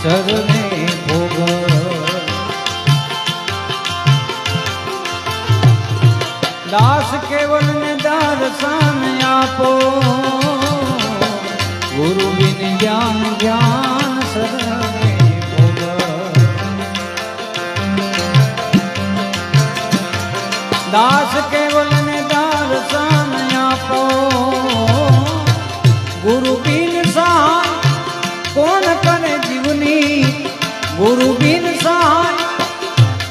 શરણે ભોગ દાસ કેવલ ને દર્શન આપો ગુરુ બિન જ્ઞાન જ્ઞાન શરણે ભોગ દાસ કેવલ ને દર્શન આપો ગુરુ બિન સહાય કોણ કરે જીવની ગુરુ બિન સહાય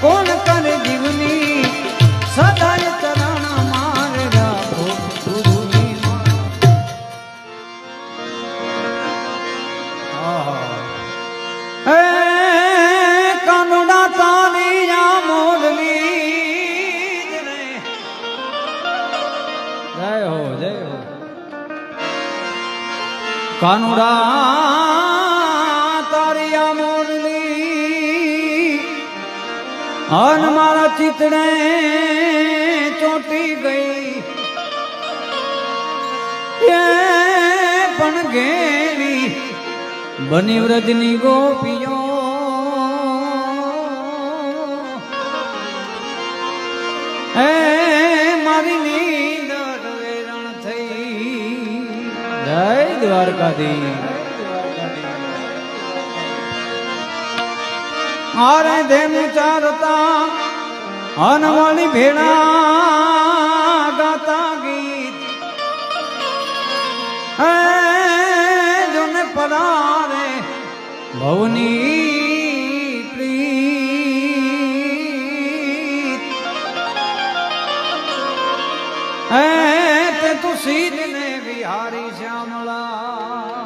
કોણ કરે જીવની સદાય ચરણ માર રાખો ગુરુની હે કાનુડા તારી આ મોરલી જય હો કાનુડા તારી આ મોરલી અન મારા ચિતડે ચોટી ગઈ એ પણ ઘેરી બની વ્રજની ગોપીઓ એ મારી નીંદર વેરણ થઈ જય દ્વારકાધીશ આરે ધેમ ચારતા અનવળી ભેળા ગાતા ગીત હે જોને પરારે ભવની પ્રીત હે તે તું સીધ ને વિહારી શ્યામળા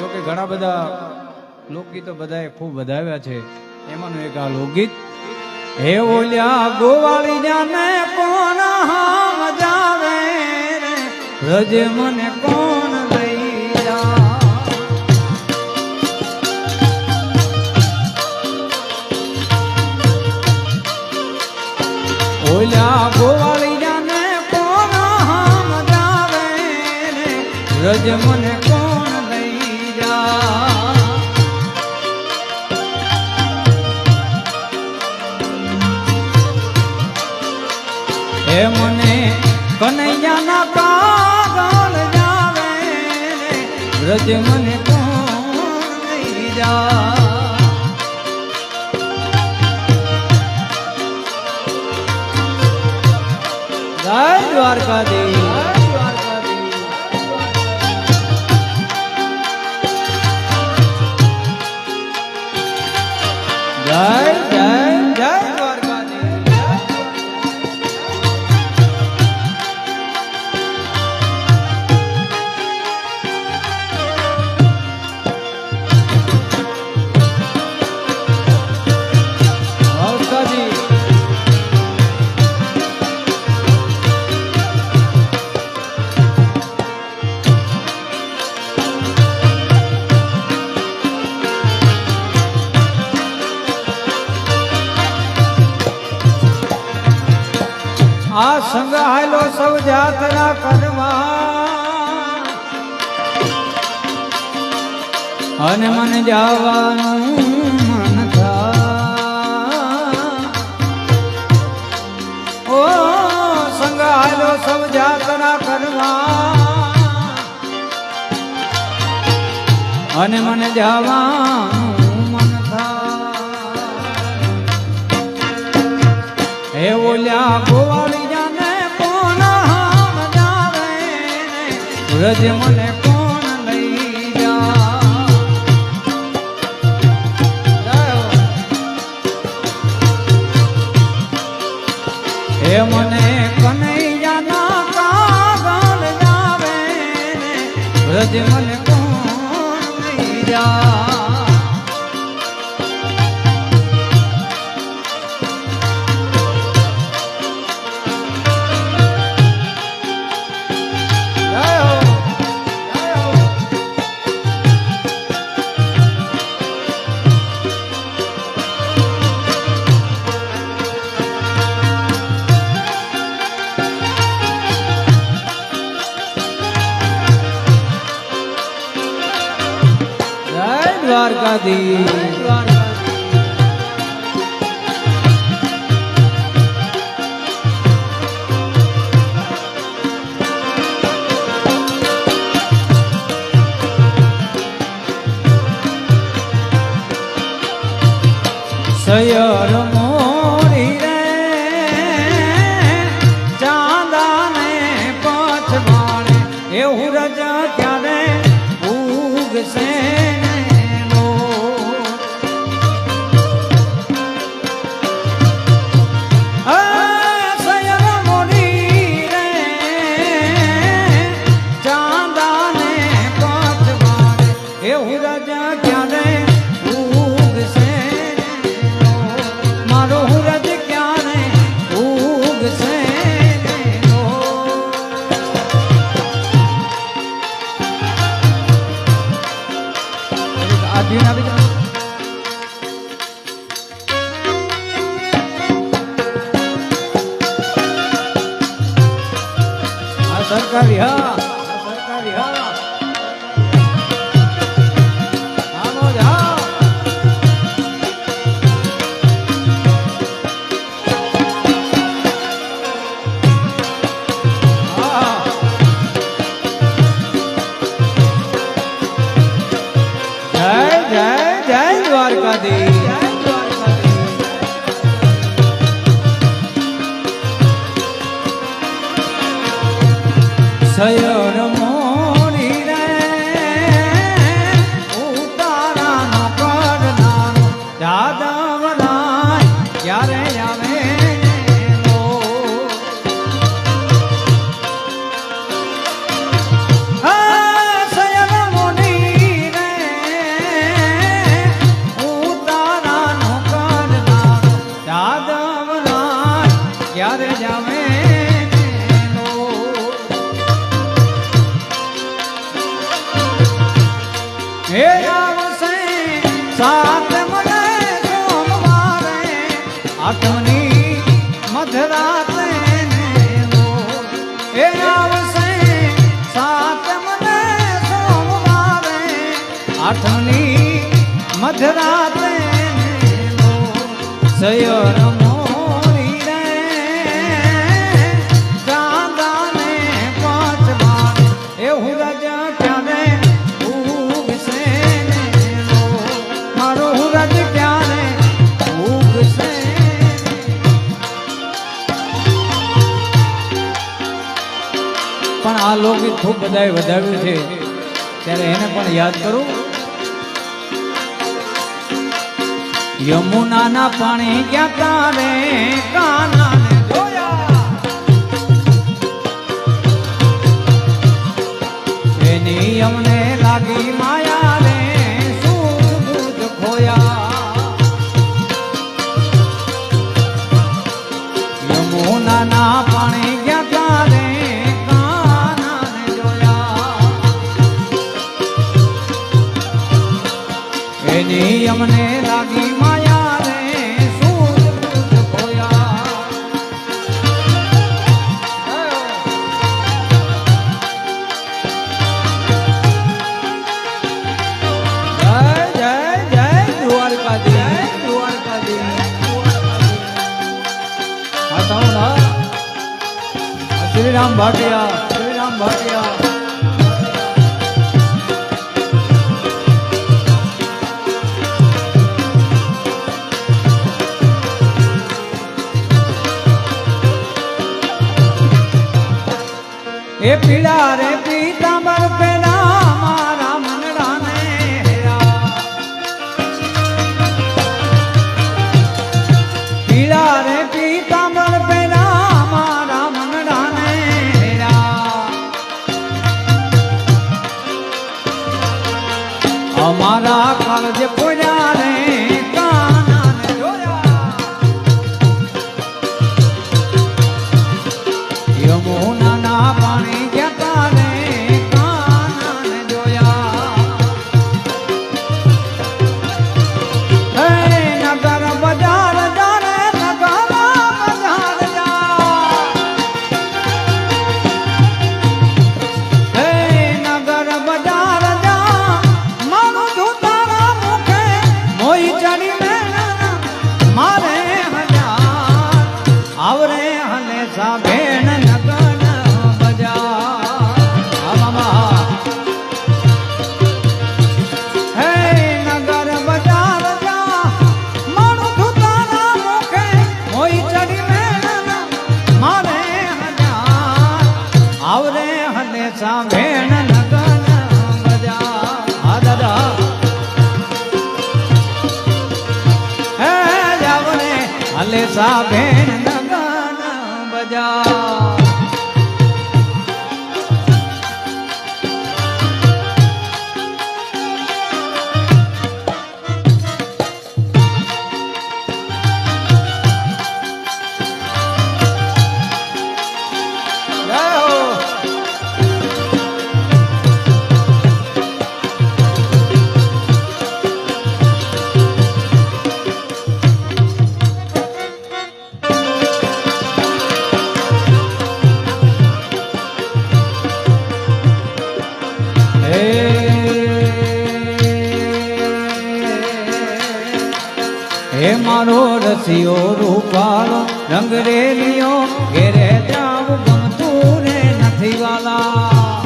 જોકે ઘણા બધા લોકગીતો બધાએ ખૂબ વધાવ્યા છે એમાંનું એક આ લોકગીત હે ઓલ્યા ગોવાળી જાને કોણ હામ જાવે રજ મને કોણ લઈ જા ઓલ્યા ગોવાળી જાને કોણ હામ જાવે રજ મને કોણ લઈ જા હે મને કનૈયાના કાગળ જાવે રજ મને કોણ લઈ જા જય દ્વારકાધીશ જય જય જય આ સંગ હાલો સૌ જાત્રા કરવા અને મને જવાનું મન થાય ઓ સંગ હાલો સૌ જાત્રા કરવા અને મને જવાનું મન થાય હે ઓલ્યા ગોવાળી રજ મને કોણ લઈ જા હે મને કનૈયાના કાગળ જાવે રજ મને કોણ લઈ જા દ્વારકાધીશ સયર મોરી રે ચાંદાને પછવાડે એવું રજા ક્યારે ઉગશે સરકારી હા સરકારી હા આનો જા જય જય જય દ્વારકાધીશ સયર મોરી રે ઉતારાનો કરનારો જાદવરાય ક્યારે આવે સયર મોરી રે ઉતારાનો કરનારો જાદવરાય ક્યારે આવે હે આવશે સાત મને સોમવારે આઠમની મધરાતે હે આવશે સાત મને સોમવારે આઠમની મધરાતે સયર મોરી રે ચાંદાને પછવાડે એવું રાજા ક્યારે પણ આ લોકગીત ખૂબ બધાએ વધાવ્યું છે ત્યારે એને પણ યાદ કરું યમુનાના પાણી ગયા તારે કાનાને જોયા એની અમને લાગી માયા રે સૂઝ ખોયા યમુનાના પાણી ગયા તારે એની અમને લાગી માયા રે સૂઝ ખોયા જય જય જય દ્વારકાધીશ શ્રીરામ ભાટિયા એ પીડા રે પીતાંબર પેલા મારા મનડાને પીડા રે પીતાંબર પેલા મારા મનડાને અમારા કાળજે પોયા રે કાનાને જોયા યમુનાના પાણી જતા રે કાનાને જોયા હે નગર બજાર જાણે નગર બજાર જા હે નગર બજાર જા મારું ધુતારા હાલે સાભેણ નગન બજા હે મારો રસિયો રૂપાળો રંગ રેલિયો ઘેરે જાવું ગમતું રે નથી વાલા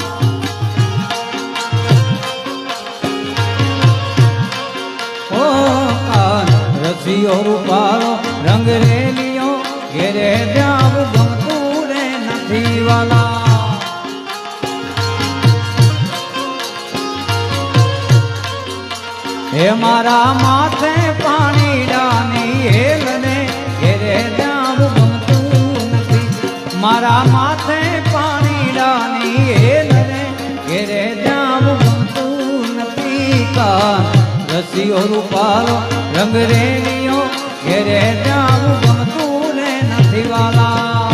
ઓ રસિયો રૂપાળો રંગ રેલિયો ઘેરે જાવું ગમતું રે નથી વાલા હે મારા માથે પાણી ડાની હેલ ને ઘેરે જાવું ગમતું નથી મારા માથે પાણી ડાની હેલ ને ઘેરે જાવું ગમતું નથી કા રસિયો રૂપાળો રંગ રેલિયો ઘેરે જાવું ગમતું ને નથી વાલા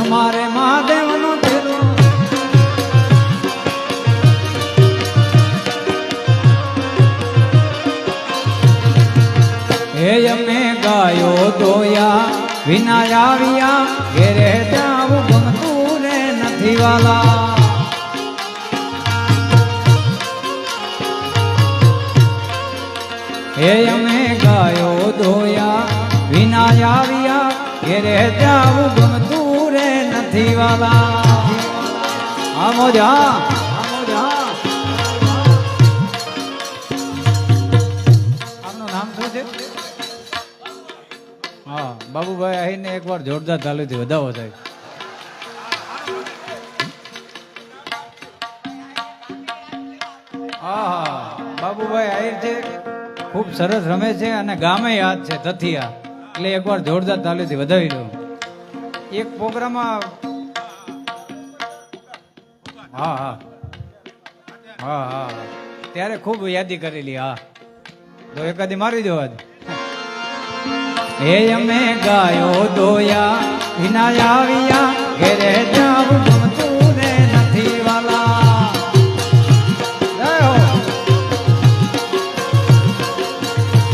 મારે મહાદેવનો તેરો હે અમે ગાયો દોયા વિના આવ્યા ઘેરે જાવું ગમતું રે નથી વાલા હે અમે ગાયો દોયા વિના આવ્યા ઘેરે જાવું ગમતું નથી વાલા આમો જા આપનું નામ શું છે હા બાબુભાઈ આવીને એકવાર જોરદાર તાલીથી વધાવો થાય હા બાબુભાઈ આહિર છે ખૂબ સરસ રમે છે અને ગામે યાદ છે તથિયા એટલે એકવાર જોરદાર તાલીથી વધાવી દો એક પ્રોગ્રામ હા હા હા હા ત્યારે ખૂબ યાદી કરેલી હા તો એકાદી મારી દો હે અમે ગાયો દોયા વિના આવ્યા ઘેરે જાવું ગમતું ને નથી વાલા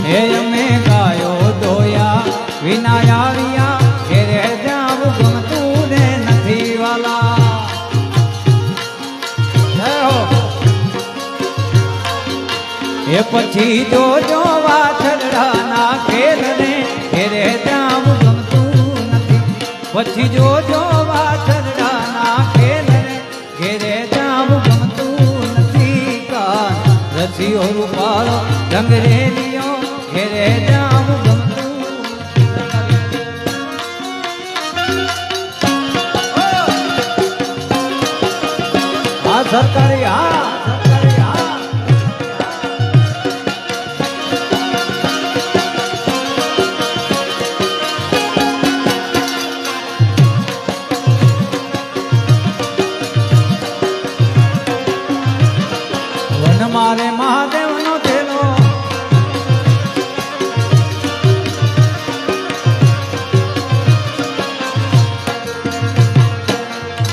હે અમે ગાયો દોયા વિના આવ્યા ઘેરે જાવું ગમતું ને નથી વાલા એ પછી જોજો વાછરડાના ખેલ ને ઘેરે જાવું ગમતું નથી પછી જોજો વાછરડાના ખેલ ને ઘેરે જાવું ગમતું નથી કાન રસિયો રૂપાળો રંગ રેલિયો ઘેરે જાવું ગમતું આ સરકારી હા મારે મહાદેવનો તેલો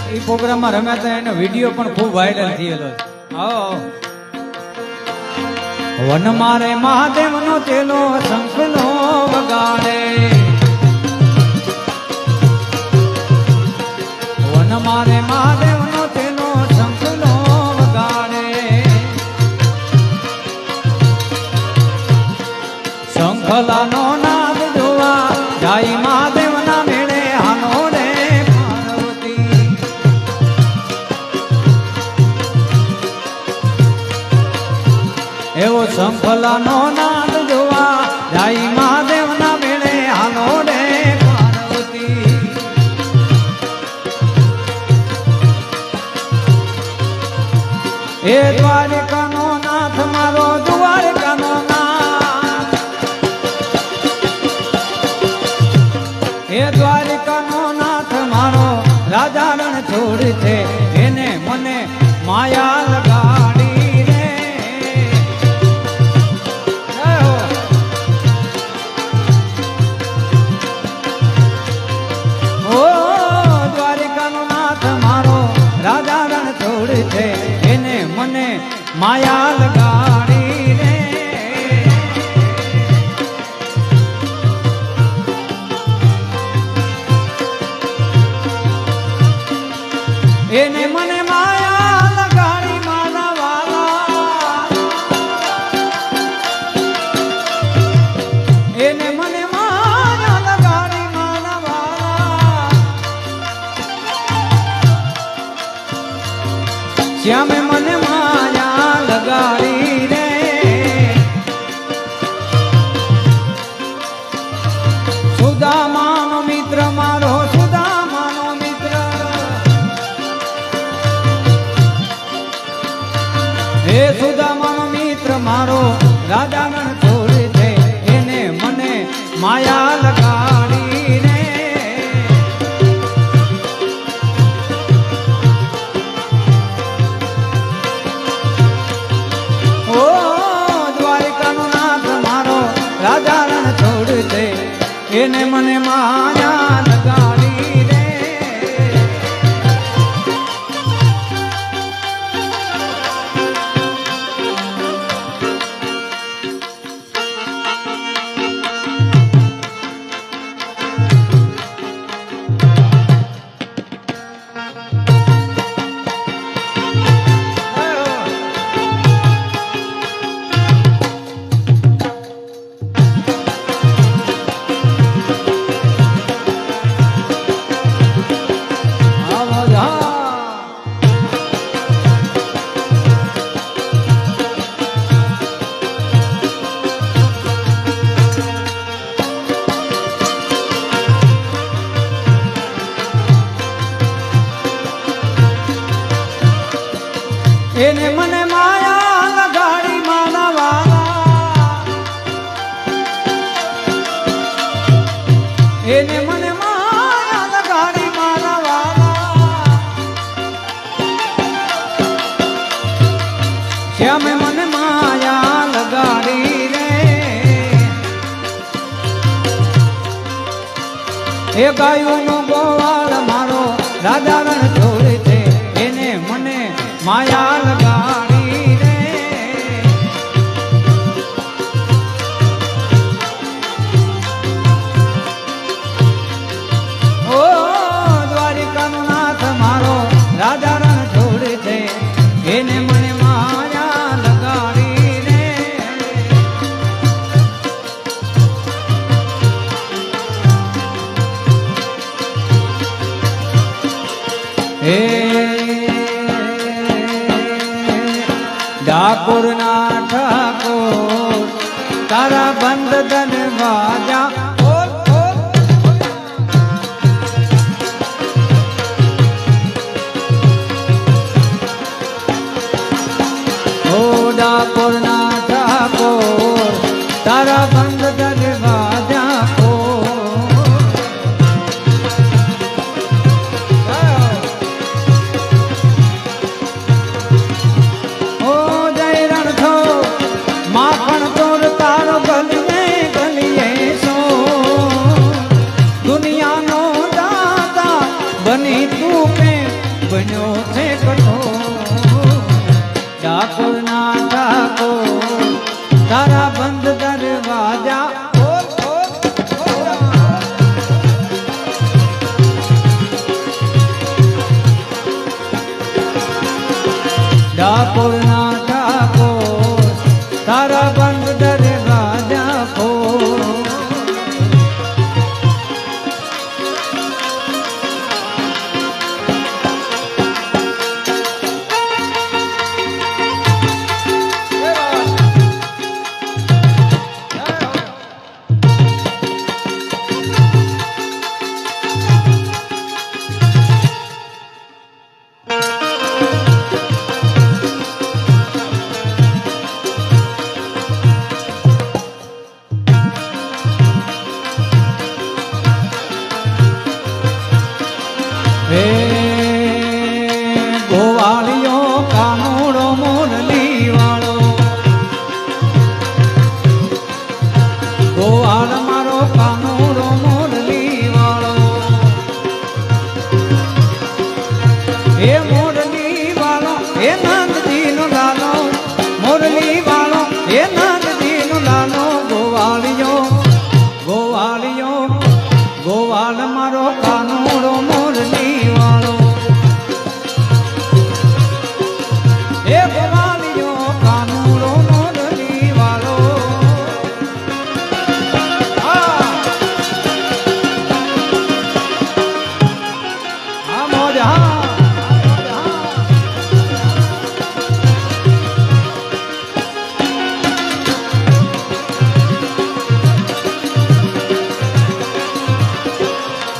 એ પ્રોગ્રામમાં રમ્યા હતા એનો વિડીયો પણ ખૂબ વાયરલ થયેલો છે વન મારે મહાદેવનો તેલો શંખનો વગાડે વન મારે મહાદેવનો તેલો શંખનો વગાડે શંખલાનો નાદ જોવા જાય મહાદેવના મેળે હાનો રે પાર્વતી તબલાનો નાદ જોવા જાય મહાદેવના મેળે હાલો રે પાર્વતી. એ દ્વારિકાનો નાથ મારો દ્વારકાનો નાથ, એ દ્વારિકાનો નાથ મારો રાજા રણ છોડ છે એને મને માયા લગાડી રે. ઓ દ્વારિકાનો નાથ મારો રાજા રણ છોડ છે એને મને માયા લગાડી રે. એને મને માયા લગાડી મારા વાલા, એને મને માયા લગાડી મારા વાલા. શ્યામે મને માયા લગાડી રે. સુદામાનો મિત્ર મારો સુદામાનો મિત્ર, હે સુદામાનો મિત્ર મારો રાજા રણ છોડ છે એને મને માયા લગાડી રે. ઓ દ્વારિકાનો નાથ મારો રાજા રણ છોડ છે એને મને માયા લગાડી રે. એને મને માયા લગાડી મારા વાલા, એને મને માયા લગાડી મારા વાલા. શ્યામે મને માયા લગાડી રે. એ ગાયોનો ગોવાળ મારો રાજા રણ છોડ છે એને મને માયા લગાડી રે. ઓ દ્વારિકાનો નાથ મારો રાજા રણ છોડ છે એને મને માયા લગાડી રે. હે ડાકોરના ઠાકોર તારા બંધ દરવાજા, ઓ ડાકોરના ઠાકોર તારા બંધ દરવાજા બન્યો છે કઠોર. ડાકોરના ઠાકોર તારા બંધ દરવાજા, ડાકોરના ઠાકોર તારા બંધ દરવાજા ખોલ. હે મોરલી વાળો હે નંદજી નો લાલો મોરલી વાળો હે નંદજી નો લાલો ગોવાળિયો ગોવાળિયો ગોવાળ મારો કાનુડો મોરલી વાળો હે ગોવાળિયો કાનુડો મોરલી વાળો હા મોજ હા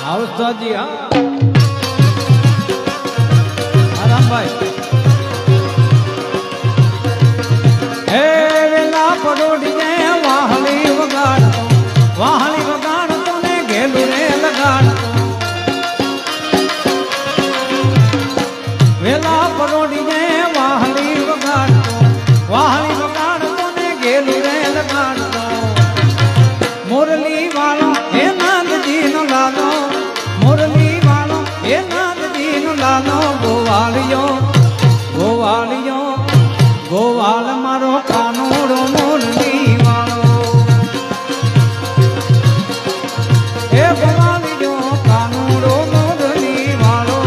આવસ્તાજી હા રામભાઈ હે વેલા પરોડીને વાહલી વગાડતો ને ઘેલું રે લગાડતો વેલા પરોડીને વાહલી વગાડતો ને ઘેલું રે લગાડતો મોરલી વાળો હે નંદજી નો લાલો મોરલી વાળો હે નંદજી નો લાલો ગોવાળિયો ગોવાળિયો ગોવાળ મારો કાનુડો મોરલી વાળો હે ગોવાળિયો કાનુડો મોરલી વાળો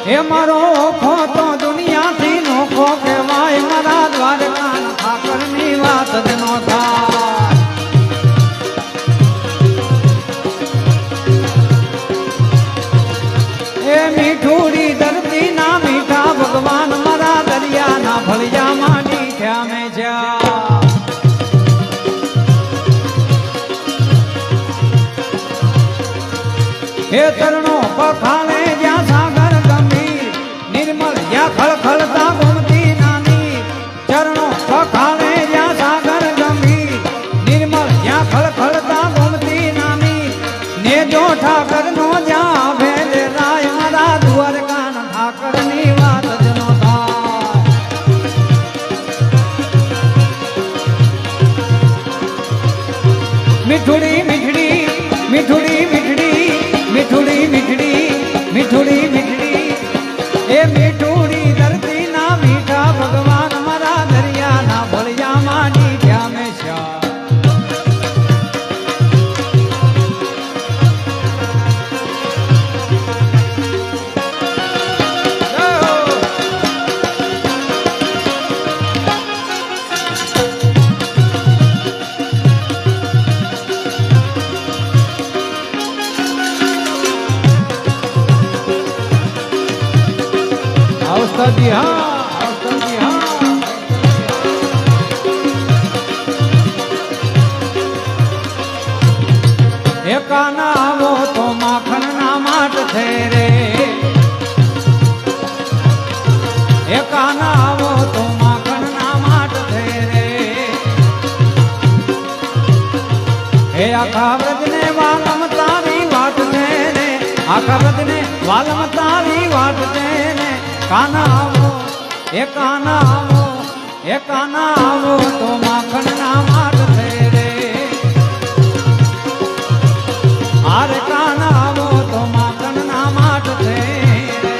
હે મારો ઓખો તો દુનિયાથી નોખો કહેવાય મારા દ્વારકા ઠાકરની વાત જ નો થાય એ મીઠુડી ધરતી ના મીઠા ભગવાન મારા દરિયાના ફળિયા માંડી થયા મેં જ્યાં હે તરણો પખાણે જ્યાં સાગર ગંભીર નિર્મળ જ્યાં ખળખળતા ગોમતી નાની ચરણો પખાણે જ્યાં સાગર ગંભીર નિર્મળ જ્યાં ખળખળતા ગોમતી નાની ને જો ઠાકર નો જ્યાં ભેદ રાય મારા દ્વારકા ઠાકર ની વાત જ નો થાય મીઠુડી મીઠડી મીઠુડી મીઠડી મીઠુડી મીઠડી મીઠુડી મીઠડી એ મીઠુડી ધરતી ના મીઠા ભગવાન મારા દરિયાના ભળિયા માંડી થયા મેં શ્યા આવસ્તાજી હા આવસ્તાજી હા એકાના આવો તો માખણ ના માટ થે રે એકાના આવો તો માખણ ના માટ થે રે હે આખા વ્રજને વાલમ તારી વાટ થે રે આખા વ્રજને વાલમ તારી વાટ થે રે કાના આવો એ કાના આવો એ કાના આવો તો માખણ ના માટ થે રે આરે કાના આવો તો માખણ ના માટ થે રે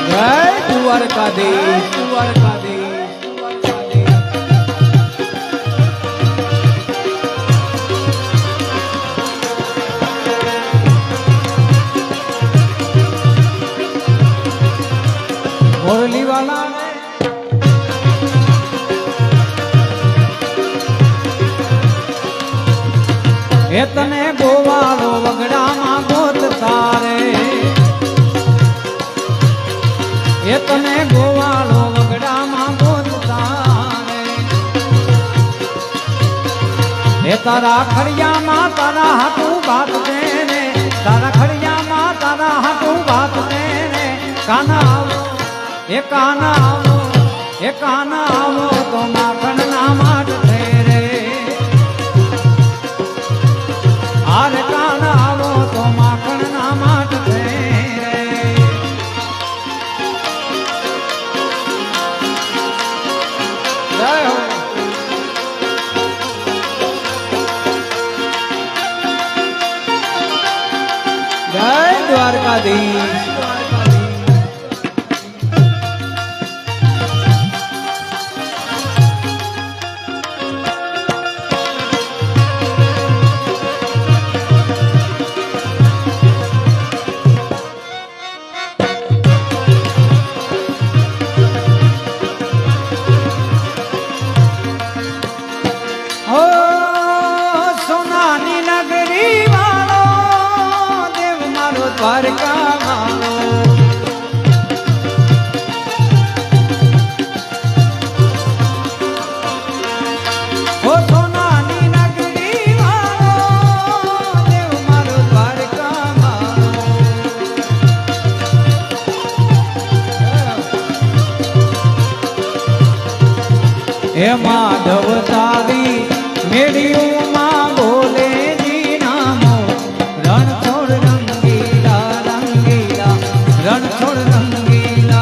જય દ્વારકાધીશ દ્વારકાધીશ મોરલી વાલા એ તને ગોવાળો વગડામાં ગોત તારે તારા ખડિયામાં તારા હાટું બાત દે રે તારા ખડિયામાં તારા હાટું બાત દે રે કાના આવો એ કાના આવો એ કાના આવો તો માખણ ના માટ થે રે આરે કાના આવો તો માખણ ના માટ થે રે જય હો જય દ્વારકાધીશ દ્વારકા માનો ઓ સોનાની નગરી માનો દેવ મારો દ્વારકા માનો હે માધવ તારી મેળ્યું માં બોલે જી નામો રણ છોડ રણ છોડ રંગીલા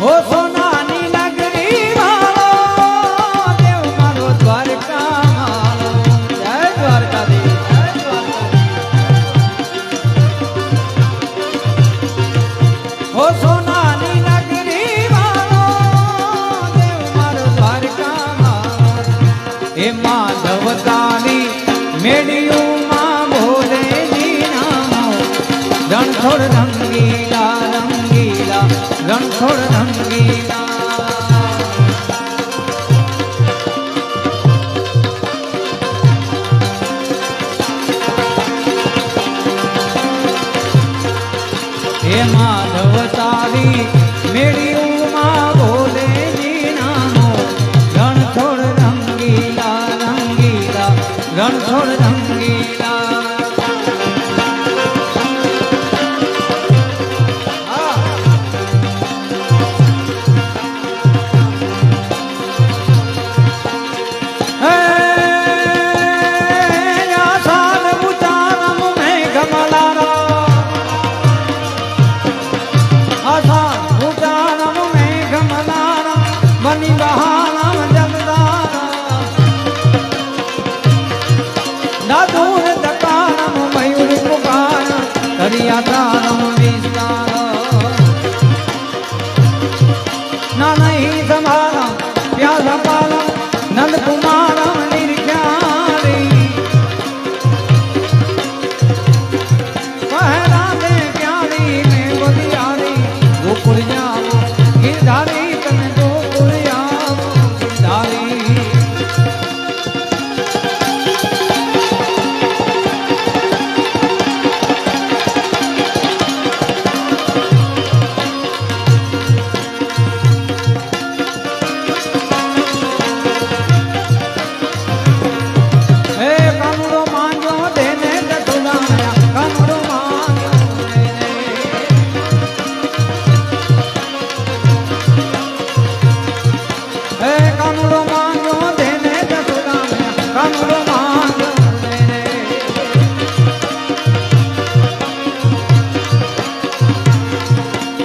ઓ સોનાની નગરી વાળો દેવ મારો દ્વારકા માળો જય દ્વારકાધીશ જય દ્વારકાધીશ ઓ સોનાની નગરી હે માધવ તારી મેળ્યું માં બોલે જી નામો રણછોડ રંગીલા રંગીલા રણછોડ રંગીલા હે માધવ તારી મેળ્યું માં બોલે જી નામો રણછોડ રણછોડ રંગીલા આસાન ઉતારમ મેઘ મલારા આસાન ઉતારમ મેઘ મલારા બની બહારમ જગદારા દૂર દકાનમ મયુર પુકાર કરિયા તારમ વિસ્તાર ના નહીં સંભાળમ પ્યાસ પાલમ નંદ કુમારમ નિર્ખ્યારી પહેરા દે પ્યારી મેં બલિયારી ગોકુળ જાવો ગિરધારી તમે ગોકુળ આવો ગિરધારી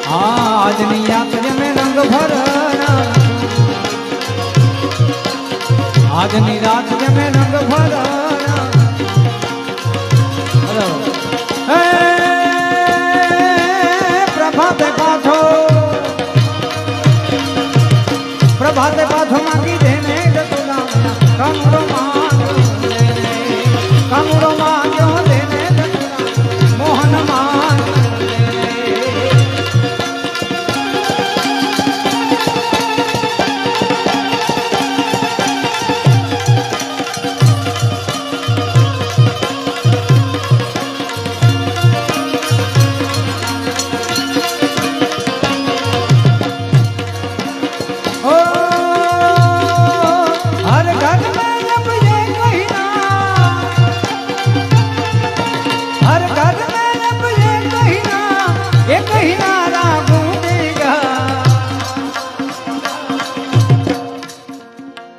આજની યાત્રા में रंग भरना આજની રાત में रंग भरना પ્રભાતે પાછો માંગી દેને કમરો માંગ્યો દેને મોહન માંગ્યો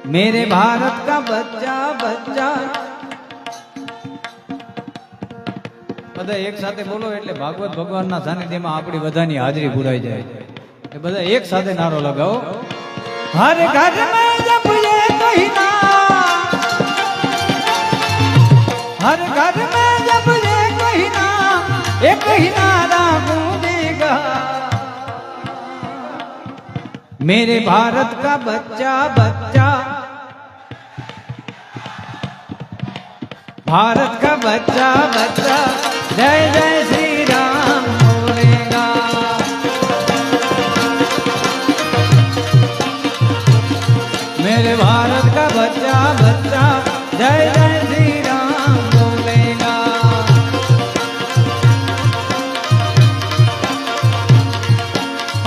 मेरे भारत का बच्चा बच्चा બધા એક સાથે બોલો એટલે ભાગવત ભગવાનના સાનિધ્યમાં આપણી બધાની હાજરી પૂરાઈ જાય એ બધા એક સાથે નારો લગાવો હર ઘર મેં જબ ये कहिना हर घर में जब ये कहिना एक ही नारा गूंजेगा मेरे भारत का बच्चा बच्चा भारत का बच्चा बच्चा जय जय श्री राम बोलेगा मेरे भारत का बच्चा बच्चा जय जय श्री राम बोलेगा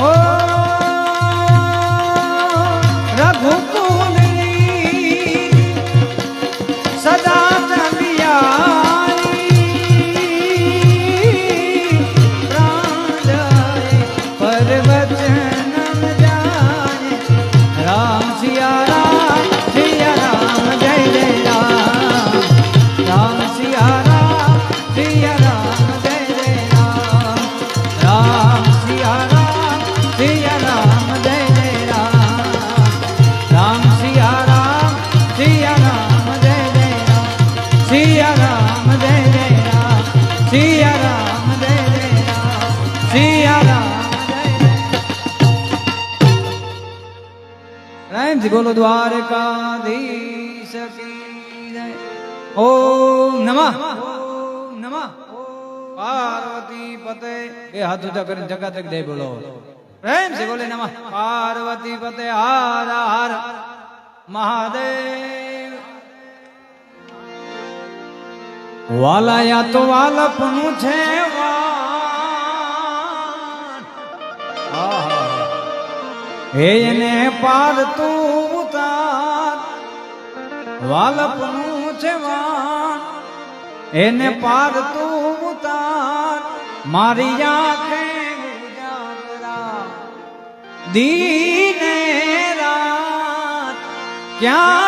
ओ रघुकुल सदा बोलो द्वारकाधीश की जय ओम नमः पार्वती पते ये हाथ ऊंचा कर जगह तक दे बोलो प्रेम से बोले नमः पार्वती पते हर हर महादेव वाला या तो वाला पनु छे એને પાર તું ઉતાર વાલપનું છે વાન એને પાર તું ઉતાર મારી આંખે ઉજાગરા દીને રાત ક્યાં